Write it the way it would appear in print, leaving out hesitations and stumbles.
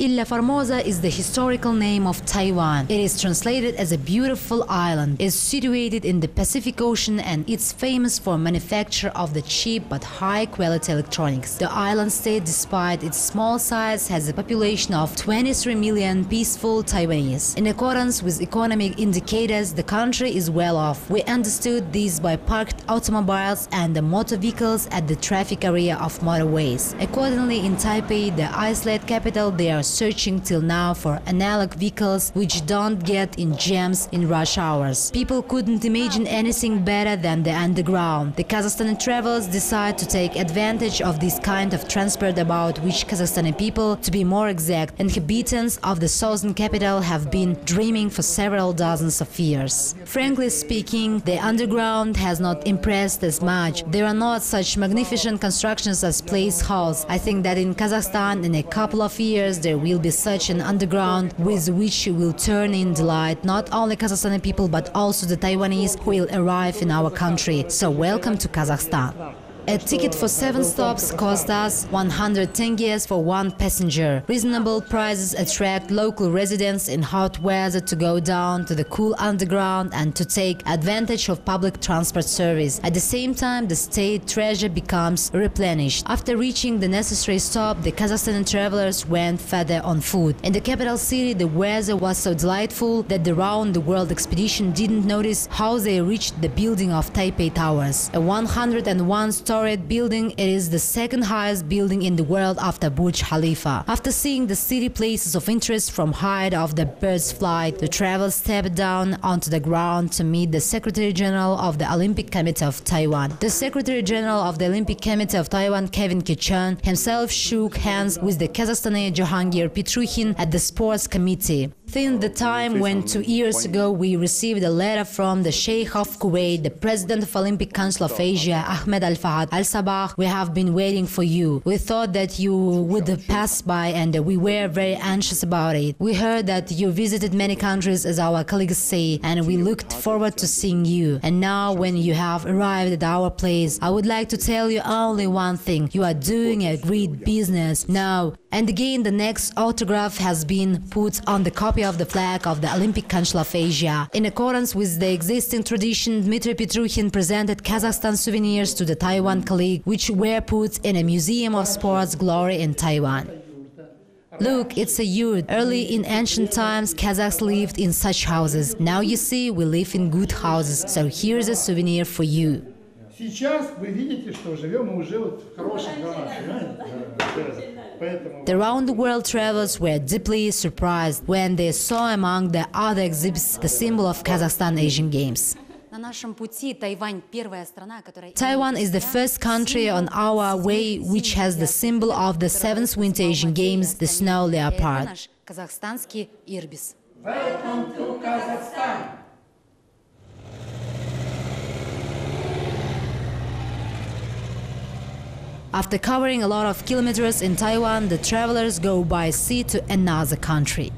Illa Formosa is the historical name of Taiwan. It is translated as a beautiful island. It is situated in the Pacific Ocean and it's famous for manufacture of the cheap but high-quality electronics. The island state, despite its small size, has a population of 23 million peaceful Taiwanese. In accordance with economic indicators, the country is well off. We understood this by parked automobiles and the motor vehicles at the traffic area of motorways. Accordingly, in Taipei, the isolated capital, they are searching till now for analog vehicles which don't get in jams in rush hours. People couldn't imagine anything better than the underground. The Kazakhstani travelers decide to take advantage of this kind of transport, about which Kazakhstani people, to be more exact, inhabitants of the southern capital, have been dreaming for several dozens of years. Frankly speaking, the underground has not impressed as much. There are not such magnificent constructions as place halls. I think that in Kazakhstan, in a couple of years, there will be such an underground with which will turn in delight not only Kazakhstani people but also the Taiwanese who will arrive in our country. So welcome to Kazakhstan. A ticket for 7 stops cost us 100 tenges for one passenger. Reasonable prices attract local residents in hot weather to go down to the cool underground and to take advantage of public transport service. At the same time, the state treasure becomes replenished. After reaching the necessary stop, the Kazakhstani travelers went further on foot. In the capital city, the weather was so delightful that the round-the-world expedition didn't notice how they reached the building of Taipei Towers. A 101-story building, it is the second highest building in the world after Burj Khalifa. After seeing the city places of interest from height of the bird's flight, the travelers stepped down onto the ground to meet the Secretary General of the Olympic Committee of Taiwan. The Secretary General of the Olympic Committee of Taiwan, Kevin Kichun, himself shook hands with the Kazakhstani Jahangir Petruhin at the Sports Committee. Since the time when 2 years ago we received a letter from the Sheikh of Kuwait, the President of Olympic Council of Asia, Ahmed Al-Fahad Al-Sabah, we have been waiting for you. We thought that you would pass by and we were very anxious about it. We heard that you visited many countries, as our colleagues say, and we looked forward to seeing you. And now when you have arrived at our place, I would like to tell you only one thing. You are doing a great business now. And again, the next autograph has been put on the copy of the flag of the Olympic Council of Asia. In accordance with the existing tradition, Dmitry Petruhin presented Kazakhstan souvenirs to the Taiwan colleague, which were put in a museum of sports glory in Taiwan. Look, it's a yurt. Early in ancient times, Kazakhs lived in such houses. Now you see, we live in good houses, so here's a souvenir for you. Сейчас вы видите, что живем мы уже вот в хороших домах, понимаете? The round-the-world travelers were deeply surprised when they saw among the other exhibits the symbol of Kazakhstan Asian Games. Taiwan is the first country on our way which has the symbol of the 7th Winter Asian Games, the snow leopard. Welcome to Kazakhstan! After covering a lot of kilometers in Taiwan, the travelers go by sea to another country.